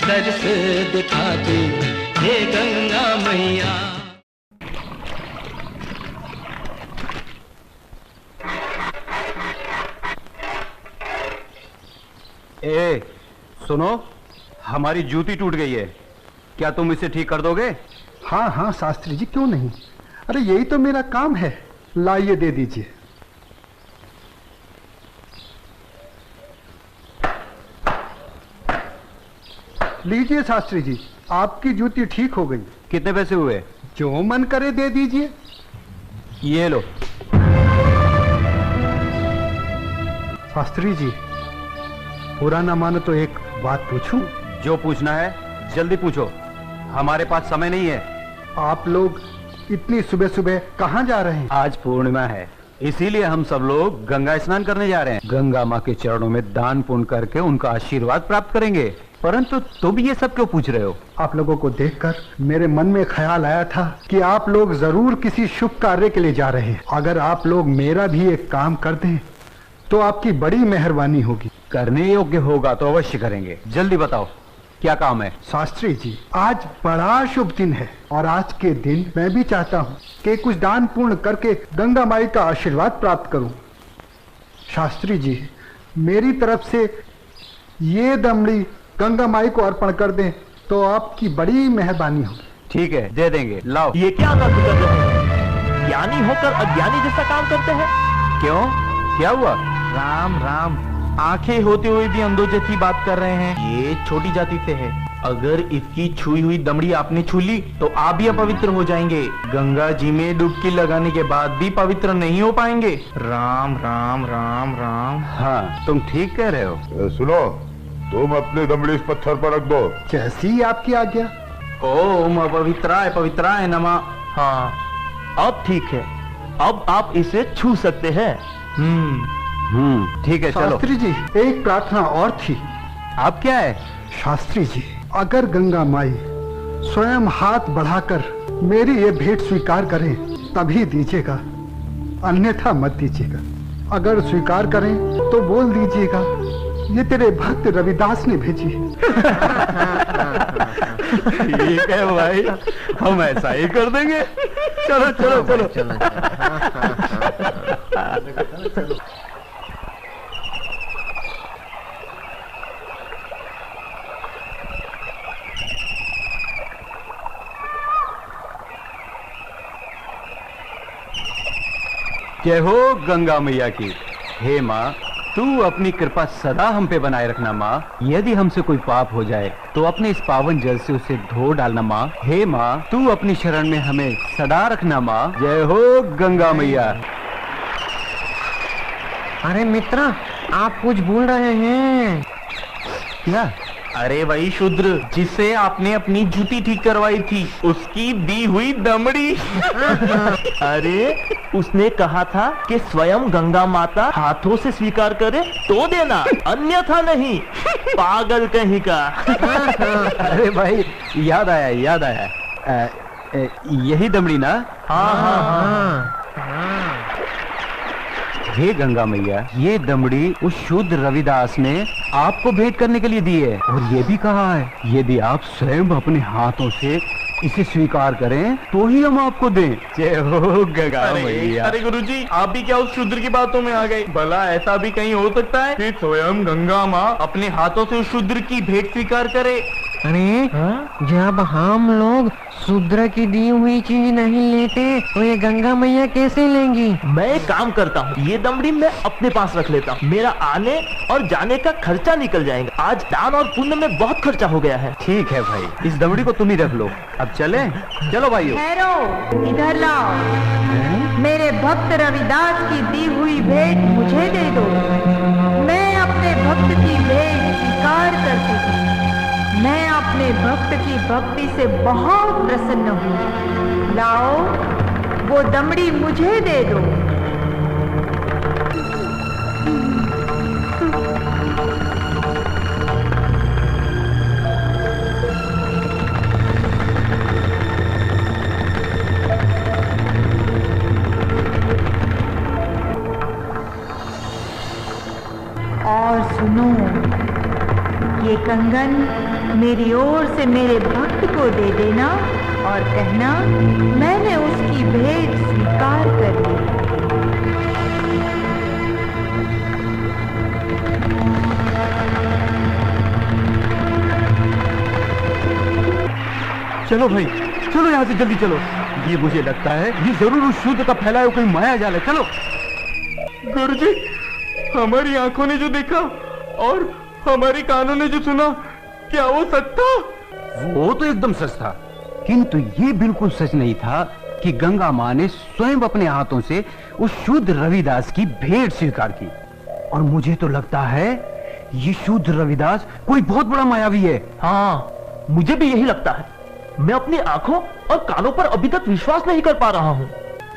दर्श दिखाते हे गंगा मैया। ए, सुनो, हमारी जूती टूट गई है, क्या तुम इसे ठीक कर दोगे? हाँ हाँ शास्त्री जी, क्यों नहीं। अरे यही तो मेरा काम है। लाइए, दे दीजिए। लीजिए शास्त्री जी, आपकी जूती ठीक हो गई। कितने पैसे हुए? जो मन करे दे दीजिए। ये लो। शास्त्री जी, पूरा ना मानो तो एक बात पूछूं? जो पूछना है जल्दी पूछो, हमारे पास समय नहीं है। आप लोग इतनी सुबह सुबह कहाँ जा रहे हैं? आज पूर्णिमा है, इसीलिए हम सब लोग गंगा स्नान करने जा रहे हैं। गंगा माँ के चरणों में दान पुण्य करके उनका आशीर्वाद प्राप्त करेंगे। परंतु तुम ये सब क्यों पूछ रहे हो? आप लोगों को देखकर मेरे मन में ख्याल आया था कि आप लोग जरूर किसी शुभ कार्य के लिए जा रहे हैं। अगर आप लोग मेरा भी एक काम कर दें तो आपकी बड़ी मेहरबानी होगी। करने योग्य होगा तो अवश्य करेंगे। जल्दी बताओ क्या काम है? शास्त्री जी, आज बड़ा शुभ दिन है और आज के दिन मैं भी चाहता हूँ कि कुछ दान पूर्ण करके गंगा माई का आशीर्वाद प्राप्त करूँ। शास्त्री जी, मेरी तरफ से ये दमड़ी गंगा माई को अर्पण कर दें तो आपकी बड़ी मेहरबानी होगी। ठीक है, दे देंगे। लाओ। ये क्या बात कर रहे हैं? ज्ञानी होकर अज्ञानी जैसा काम करते हैं। क्यों, क्या हुआ? राम राम, आंखें होते हुए भी अंधों जैसी बात कर रहे हैं। ये छोटी जाति से है, अगर इसकी छुई हुई दमड़ी आपने छू ली तो आप भी अपवित्र हो जाएंगे। गंगा जी में डुबकी लगाने के बाद भी पवित्र नहीं हो पाएंगे। राम राम राम राम। हाँ, तुम ठीक कह रहे हो। सुनो, तुम अपनी दमड़ी इस पत्थर पर रख दो। जैसी आपकी आज्ञा। ओम अपवित्राय पवित्राय नमः। हाँ, अब ठीक है, अब आप इसे छू सकते हैं। ठीक है, चलो। शास्त्री जी, एक प्रार्थना और थी। आप क्या है? शास्त्री जी, अगर गंगा माई स्वयं हाथ बढ़ाकर मेरी ये भेंट स्वीकार करें तभी दीजिएगा, अन्यथा मत दीजिएगा। अगर स्वीकार करें तो बोल दीजिएगा ये तेरे भक्त रविदास ने भेजी है। ठीक है भाई, हम ऐसा ही कर देंगे। चलो चलो चलो, चलो। जय हो गंगा मैया की। हे माँ, तू अपनी कृपा सदा हम पे बनाए रखना माँ। यदि हमसे कोई पाप हो जाए तो अपने इस पावन जल से उसे धो डालना माँ। हे माँ, तू अपनी शरण में हमें सदा रखना माँ। जय हो गंगा मैया। अरे मित्र, आप कुछ भूल रहे हैं। क्या? अरे वही शूद्र जिससे आपने अपनी जूती ठीक करवाई थी, उसकी दी हुई दमड़ी। अरे उसने कहा था कि स्वयं गंगा माता हाथों से स्वीकार करे तो देना, अन्यथा नहीं। पागल कहीं का। अरे भाई, याद आया याद आया। यही दमड़ी ना? हाँ हाँ हाँ। हे गंगा मैया, ये दमड़ी उस शुद्ध रविदास ने आपको भेंट करने के लिए दी है और ये भी कहा है यदि आप स्वयं अपने हाथों से इसे स्वीकार करें तो ही हम आपको दें। जय हो गंगा मैया। अरे गुरुजी, आप भी क्या उस शूद्र की बातों में आ गए? भला ऐसा भी कहीं हो सकता है कि स्वयं गंगा माँ अपने हाथों से उस शूद्र की भेंट स्वीकार करे? अरे जब हम लोग शूद्र की दी हुई चीज नहीं लेते तो ये गंगा मैया कैसे लेंगी? मैं एक काम करता हूँ, ये दमड़ी मैं अपने पास रख लेता हूँ, मेरा आने और जाने का खर्चा निकल जाएगा। आज दान और पुण्य में बहुत खर्चा हो गया है। ठीक है भाई, इस दमड़ी को तुम ही रख लो। अब चले? चलो भाइयों। ठहरो, इधर लाओ। मेरे भक्त रविदास की दी हुई भेंट मुझे दे दो। मैं अपने भक्त की भेंट स्वीकार करती हूँ। मैं अपने भक्त की भक्ति से बहुत प्रसन्न हूँ। लाओ, वो दमड़ी मुझे दे दो। और सुनो, ये कंगन मेरी ओर से मेरे भक्त को दे देना और कहना मैंने उसकी भेंट स्वीकार कर ली। चलो भाई, चलो यहाँ से जल्दी चलो। ये मुझे लगता है ये जरूर उस शूद्र का फैलाया हुआ कोई माया जाल है। चलो। गुरुजी, हमारी आंखों ने जो देखा और हमारी कानों ने जो सुना, क्या वो सच था? वो तो एकदम सच था, किंतु ये बिल्कुल सच नहीं था कि गंगा माँ ने स्वयं अपने हाथों से उस शूद्र रविदास की भेंट स्वीकार की। और मुझे तो लगता है ये शूद्र रविदास कोई बहुत बड़ा मायावी है। हाँ, मुझे भी यही लगता है। मैं अपनी आंखों और कानों पर अभी तक विश्वास नहीं कर पा रहा हूँ।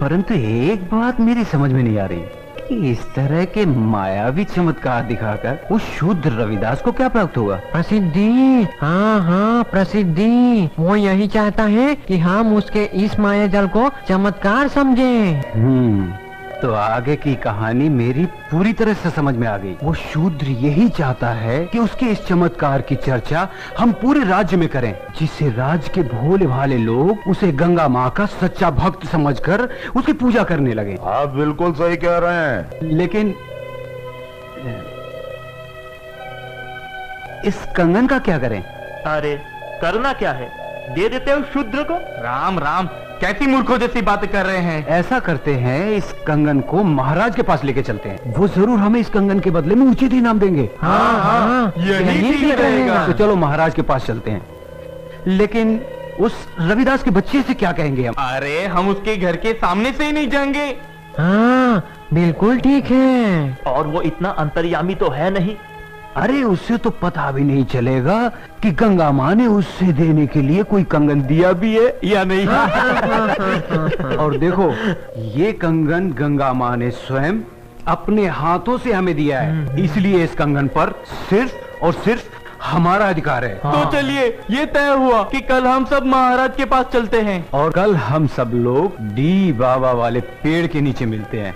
परंतु एक बात मेरी समझ में नहीं आ रही कि इस तरह के मायावी चमत्कार दिखाकर उस शूद्र रविदास को क्या प्राप्त होगा? प्रसिद्धि। हाँ हाँ, प्रसिद्धि। वो यही चाहता है कि हम उसके इस माया जल को चमत्कार समझें। तो आगे की कहानी मेरी पूरी तरह से समझ में आ गई। वो शूद्र यही चाहता है कि उसके इस चमत्कार की चर्चा हम पूरे राज्य में करें, जिससे राज्य के भोले भाले लोग उसे गंगा माँ का सच्चा भक्त समझकर उसकी पूजा करने लगे। आप बिल्कुल सही कह रहे हैं। लेकिन इस कंगन का क्या करें? अरे करना क्या है, दे देते हो शूद्र को। राम राम, कैसी मूर्खों जैसी बातें कर रहे हैं। ऐसा करते हैं, इस कंगन को महाराज के पास लेके चलते हैं। वो जरूर हमें इस कंगन के बदले में उचित इनाम देंगे। हाँ, यही ठीक रहेगा। तो चलो महाराज के पास चलते हैं। लेकिन उस रविदास के बच्चे से क्या कहेंगे हम? अरे हम उसके घर के सामने से ही नहीं जाएंगे। हाँ, बिल्कुल ठीक है। और वो इतना अंतर्यामी तो है नहीं। अरे उससे तो पता भी नहीं चलेगा कि गंगा माँ ने उससे देने के लिए कोई कंगन दिया भी है या नहीं। और देखो, ये कंगन गंगा माँ ने स्वयं अपने हाथों से हमें दिया है, इसलिए इस कंगन पर सिर्फ और सिर्फ हमारा अधिकार है। तो चलिए, ये तय हुआ कि कल हम सब महाराज के पास चलते हैं। और कल हम सब लोग डी बाबा वाले पेड़ के नीचे मिलते हैं।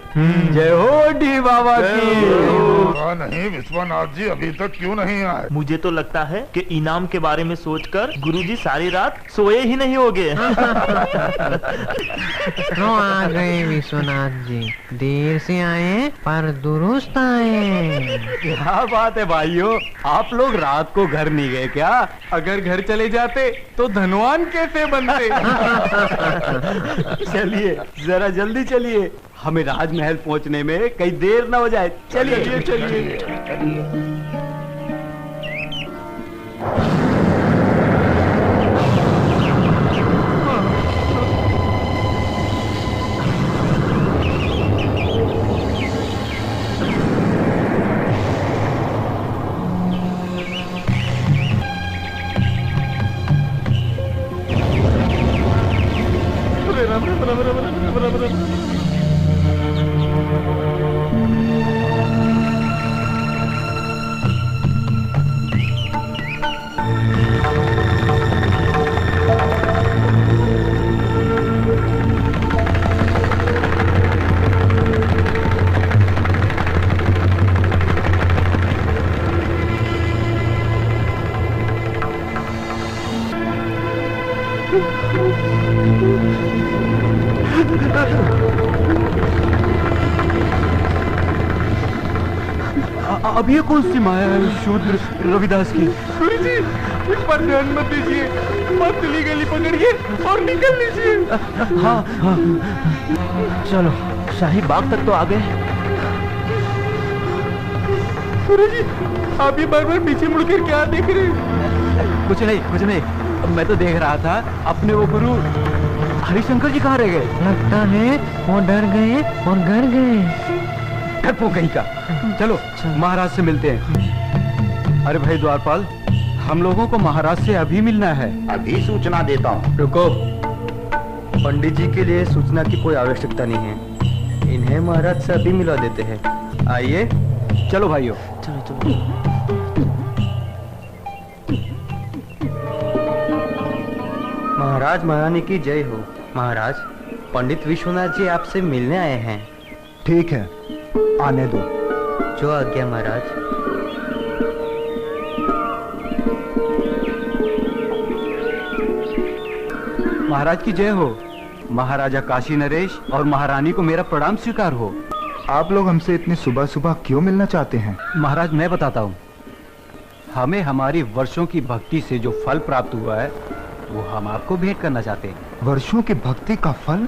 जय हो डी बाबा की। नहीं विश्वनाथ जी अभी तक क्यों नहीं आए? मुझे तो लगता है कि इनाम के बारे में सोचकर गुरुजी सारी रात सोए ही नहीं होंगे। तो आ गए विश्वनाथ जी, देर से आए पर दुरुस्त आए। क्या बात है भाइयों, आप लोग रात को घर नहीं गए क्या? अगर घर चले जाते तो धनवान कैसे बनते? चलिए जरा जल्दी चलिए, हमें राजमहल पहुंचने में कहीं देर ना हो जाए। चलिए चलिए। अब ये कौन सी माया है शूद्र रविदास की? गुरुजी, इस पर ध्यान मत दीजिए, पतली गली पकड़िए और निकल लीजिए। हाँ हाँ, चलो, शाही बाग तक तो आ गए। गुरुजी, आप ये बार बार पीछे मुड़कर क्या देख रहे हैं? कुछ नहीं। मैं तो देख रहा था अपने वो गुरु हरिशंकर जी कहाँ रह गए? लगता है वो डर गए और घर गए। डरपोक कहीं का। चलो महाराज से मिलते हैं। अरे भाई द्वारपाल, हम लोगों को महाराज से अभी मिलना है। अभी सूचना देता हूँ। रुको, पंडित जी के लिए सूचना की कोई आवश्यकता नहीं है, इन्हें महाराज से अभी मिला देते हैं। आइए। चलो भाइयों। चलो। महाराज महारानी की जय हो। महाराज, पंडित विश्वनाथ जी आपसे मिलने आए हैं। ठीक है, आने दो। जो आज्ञा महाराज। महाराज की जय हो। महाराजा काशी नरेश और महारानी को मेरा प्रणाम स्वीकार हो। आप लोग हमसे इतनी सुबह सुबह क्यों मिलना चाहते हैं? महाराज मैं बताता हूँ। हमें हमारी वर्षों की भक्ति से जो फल प्राप्त हुआ है वो हम आपको भेंट करना चाहते हैं। वर्षों की भक्ति का फल?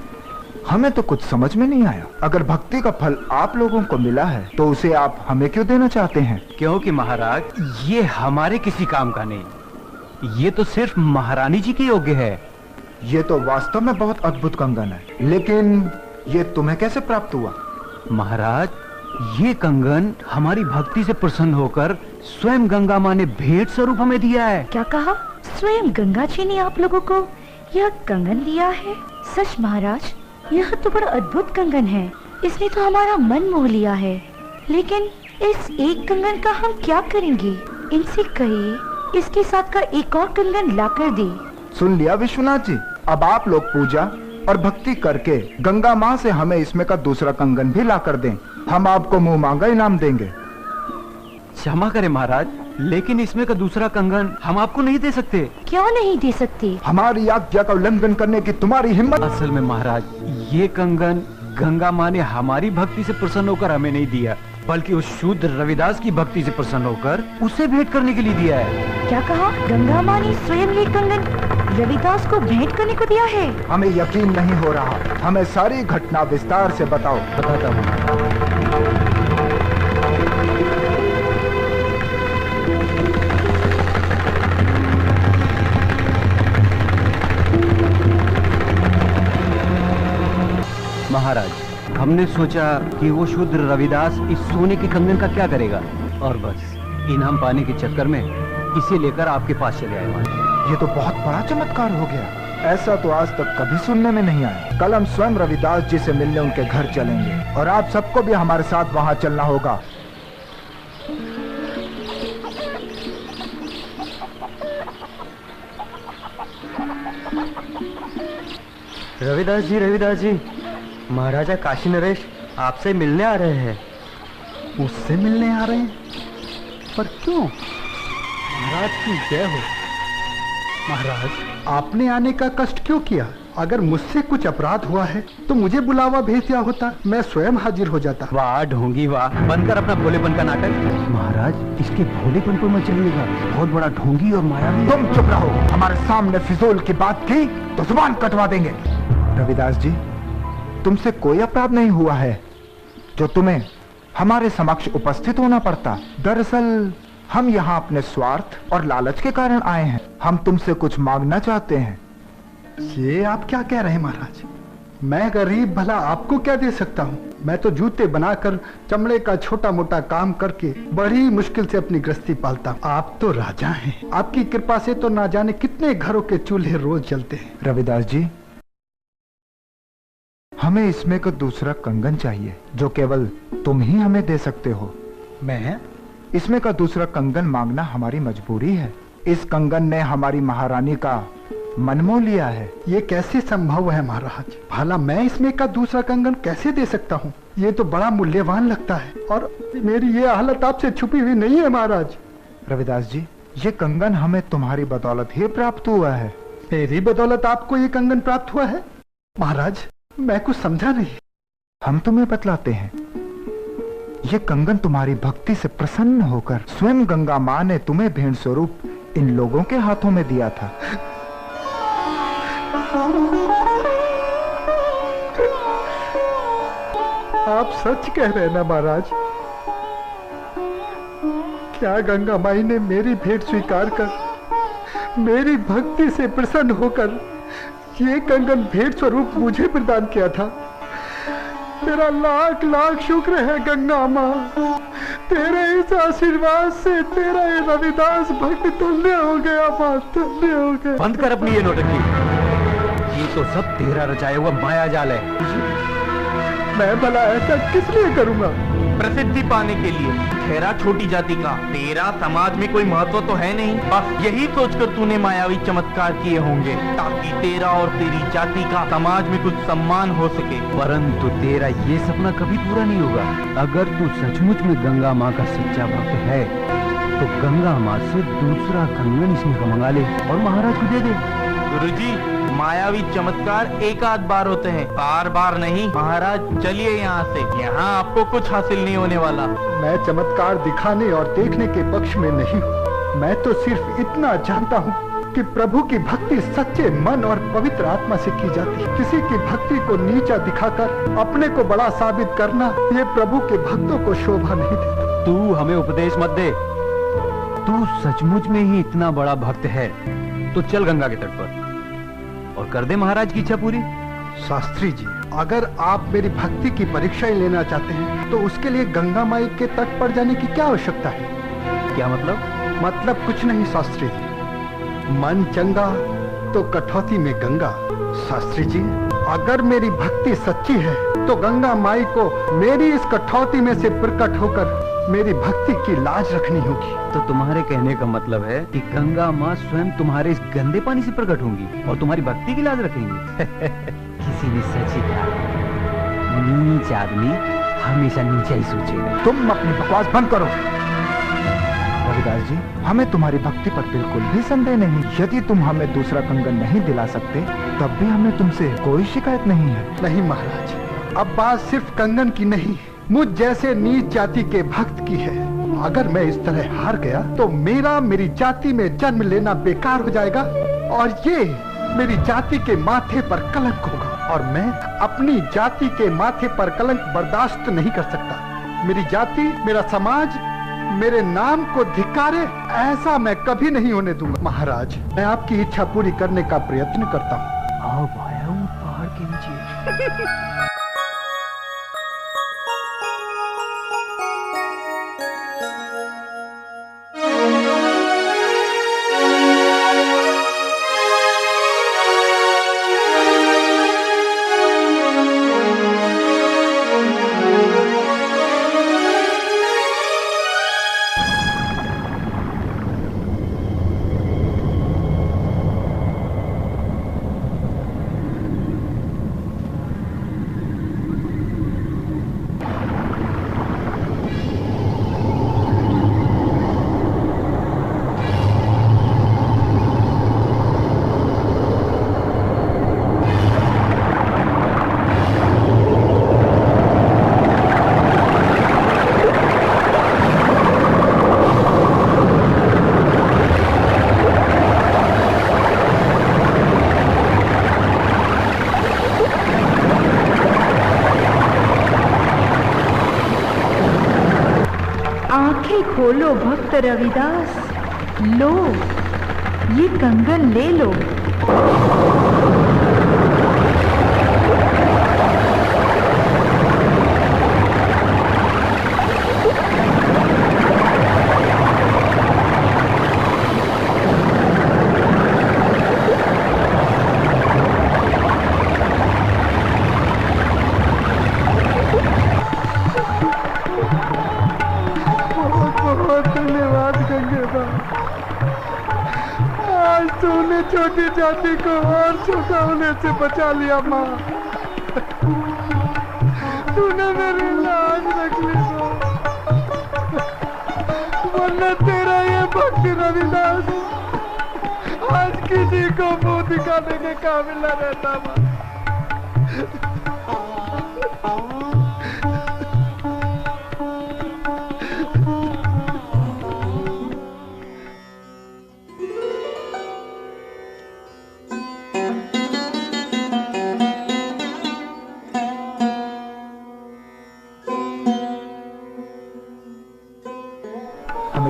हमें तो कुछ समझ में नहीं आया। अगर भक्ति का फल आप लोगों को मिला है तो उसे आप हमें क्यों देना चाहते हैं? क्योंकि महाराज ये हमारे किसी काम का नहीं, ये तो सिर्फ महारानी जी के योग्य है। ये तो वास्तव में बहुत अद्भुत कंगन है, लेकिन ये तुम्हें कैसे प्राप्त हुआ? महाराज ये कंगन हमारी भक्ति से प्रसन्न होकर स्वयं गंगा माँ ने भेंट स्वरूप हमें दिया है। क्या कहा? स्वयं गंगा जी ने आप लोगों को यह कंगन दिया है? सच महाराज, यह तो बड़ा अद्भुत कंगन है। इसने तो हमारा मन मोह लिया है। लेकिन इस एक कंगन का हम क्या करेंगे? इनसे कहिए इसके साथ का एक और कंगन लाकर दे। सुन लिया विश्वनाथ जी, अब आप लोग पूजा और भक्ति करके गंगा माँ से हमें इसमें का दूसरा कंगन भी ला कर दें। हम आपको मुंह मांगा इनाम देंगे। क्षमा करें महाराज, लेकिन इसमें का दूसरा कंगन हम आपको नहीं दे सकते। क्यों नहीं दे सकते? हमारी आज्ञा का उल्लंघन करने की तुम्हारी हिम्मत? असल में महाराज ये कंगन गंगा माँ ने हमारी भक्ति से प्रसन्न होकर हमें नहीं दिया, बल्कि उस शूद्र रविदास की भक्ति से प्रसन्न होकर उसे भेंट करने के लिए दिया है। क्या कहा? गंगा माँ ने स्वयं ये कंगन रविदास को भेंट करने को दिया है? हमें यकीन नहीं हो रहा। हमें सारी घटना विस्तार से बताओ। बताता हूँ। महाराज हमने सोचा कि वो शूद्र रविदास इस सोने के कंगन का क्या करेगा, और बस इनाम पाने के चक्कर में इसे लेकर आपके पास चले आए। ये तो बहुत बड़ा चमत्कार हो गया। ऐसा तो आज तक कभी सुनने में नहीं आया। कल हम स्वयं रविदास जी से मिलने उनके घर चलेंगे और आप सबको भी हमारे साथ वहां चलना होगा। रविदास जी, महाराजा काशी नरेश आपसे मिलने आ रहे हैं। मुझसे मिलने आ रहे हैं? पर क्यों? महाराज की जय हो। महाराज, आपने आने का कष्ट क्यों किया? अगर मुझसे कुछ अपराध हुआ है तो मुझे बुलावा भेज दिया होता, मैं स्वयं हाजिर हो जाता। वाह ढोंगी वाह, बंद कर अपना भोलेपन का नाटक। महाराज इसके भोलेपन पर मत चलिएगा, बहुत बड़ा ढोंगी और मायावी। तुम चुप रहो। हमारे सामने फिजूल की बात की तो जुबान कटवा देंगे। रविदास जी, तुमसे कोई अपराध नहीं हुआ है जो तुम्हें हमारे समक्ष उपस्थित होना पड़ता। दरअसल हम यहाँ अपने स्वार्थ और लालच के कारण आए हैं। हम तुमसे कुछ मांगना चाहते हैं। ये आप क्या कह रहे हैं महाराज? मैं गरीब भला आपको क्या दे सकता हूँ? मैं तो जूते बनाकर चमड़े का छोटा मोटा काम करके बड़ी मुश्किल से अपनी गृहस्थी पालता हूँ। आप तो राजा हैं। आपकी कृपा से तो ना जाने कितने घरों के चूल्हे रोज जलते हैं। रविदास जी, हमें इसमें का दूसरा कंगन चाहिए जो केवल तुम ही हमें दे सकते हो। मैं? इसमें का दूसरा कंगन मांगना हमारी मजबूरी है। इस कंगन ने हमारी महारानी का मन मोह लिया है। ये कैसे संभव है महाराज? भला मैं इसमें का दूसरा कंगन कैसे दे सकता हूँ? ये तो बड़ा मूल्यवान लगता है और मेरी ये हालत आपसे छुपी हुई नहीं है महाराज। रविदास जी, ये कंगन हमें तुम्हारी बदौलत ही प्राप्त हुआ है। मेरी बदौलत आपको ये कंगन प्राप्त हुआ है? महाराज मैं कुछ समझा नहीं। हम तुम्हें बतलाते हैं। ये कंगन तुम्हारी भक्ति से प्रसन्न होकर स्वयं गंगा माँ ने तुम्हें भेंट स्वरूप इन लोगों के हाथों में दिया था। आप सच कह रहे हैं ना महाराज? क्या गंगा माई ने मेरी भेंट स्वीकार कर मेरी भक्ति से प्रसन्न होकर ये कंगन भेंट स्वरूप मुझे प्रदान किया था? तेरा लाख लाख शुक्र है गंगा माँ। तेरे इस आशीर्वाद से तेरा ये रविदास भक्त धन्य हो गया माँ, धन्य हो गया। बंद कर अपनी ये नौटंकी। ये तो सब तेरा रचाया हुआ माया जाल है। मैं भला ऐसा किस लिए करूँगा? प्रसिद्धि पाने के लिए। ठहरा छोटी जाति का, तेरा समाज में कोई महत्व तो है नहीं। बस यही सोचकर तूने मायावी चमत्कार किए होंगे ताकि तेरा और तेरी जाति का समाज में कुछ सम्मान हो सके। परंतु तेरा ये सपना कभी पूरा नहीं होगा। अगर तू सचमुच में गंगा माँ का सच्चा भक्त है तो गंगा माँ से दूसरा कंगन इसमें का मंगा ले और महाराज को दे दे। गुरुजी, मायावी चमत्कार एक आध बार होते हैं, बार बार नहीं। महाराज चलिए यहाँ से, यहाँ आपको कुछ हासिल नहीं होने वाला। मैं चमत्कार दिखाने और देखने के पक्ष में नहीं हूँ। मैं तो सिर्फ इतना जानता हूँ कि प्रभु की भक्ति सच्चे मन और पवित्र आत्मा से की जाती है। किसी की भक्ति को नीचा दिखाकर अपने को बड़ा साबित करना, ये प्रभु के भक्तों को शोभा नहीं देता। तू हमें उपदेश मत दे। तू सचमुच में ही इतना बड़ा भक्त है तो चल गंगा के तट पर और कर दे महाराज की इच्छा पूरी। शास्त्री जी, अगर आप मेरी भक्ति की परीक्षा ही लेना चाहते हैं तो उसके लिए गंगा माई के तट पर जाने की क्या आवश्यकता है? क्या मतलब? मतलब कुछ नहीं शास्त्री जी, मन चंगा तो कठौती में गंगा। शास्त्री जी, अगर मेरी भक्ति सच्ची है तो गंगा माई को मेरी इस कठौती में से प्रकट होकर मेरी भक्ति की लाज रखनी होगी। तो तुम्हारे कहने का मतलब है कि गंगा माँ स्वयं तुम्हारे इस गंदे पानी से प्रकट होंगी और तुम्हारी भक्ति की लाज रखेंगी? किसी ने सच ही कहा, नीच आदमी हमेशा नीचा ही सोचेगा। तुम अपनी बकवास बंद करो। रविदास जी, हमें तुम्हारी भक्ति पर बिल्कुल भी संदेह नहीं। यदि तुम हमें दूसरा कंगन नहीं दिला सकते तब भी हमें तुमसे कोई शिकायत नहीं है। नहीं महाराज, अब बात सिर्फ कंगन की नहीं, मुझ जैसे नीच जाति के भक्त की है। अगर मैं इस तरह हार गया तो मेरी जाति में जन्म लेना बेकार हो जाएगा और ये मेरी जाति के माथे पर कलंक होगा और मैं अपनी जाति के माथे पर कलंक बर्दाश्त नहीं कर सकता। मेरी जाति, मेरा समाज मेरे नाम को धिक्कारे, ऐसा मैं कभी नहीं होने दूंगा। महाराज, मैं आपकी इच्छा पूरी करने का प्रयत्न करता हूँ। आओ भाया, पहाड़ के नीचे। खोलो भक्त रविदास, लो ये कंगन ले लो। छोटी जाति को और छोटा होने से बचा लिया माँ। तूने मेरी लाज रख ली वरना तेरा ये भक्ति रविदास आज किसी को मुंह दिखाने के काबिल न रहता माँ।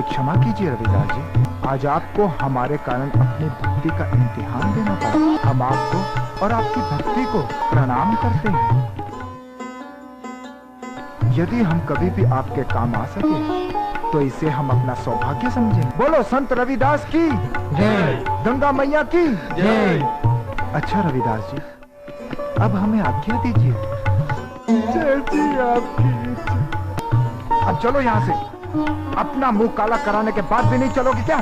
क्षमा कीजिए रविदास जी, आज आपको हमारे कारण अपनी भक्ति का इम्तिहान देना पड़ा। हम आपको और आपकी भक्ति को प्रणाम करते हैं। यदि हम कभी भी आपके काम आ सके तो इसे हम अपना सौभाग्य समझें। बोलो संत रविदास की जय, गंगा मैया की जय। अच्छा रविदास जी, अब हमें आज्ञा दीजिए। अब चलो यहाँ से। अपना मुंह काला कराने के बाद भी नहीं चलोगे क्या?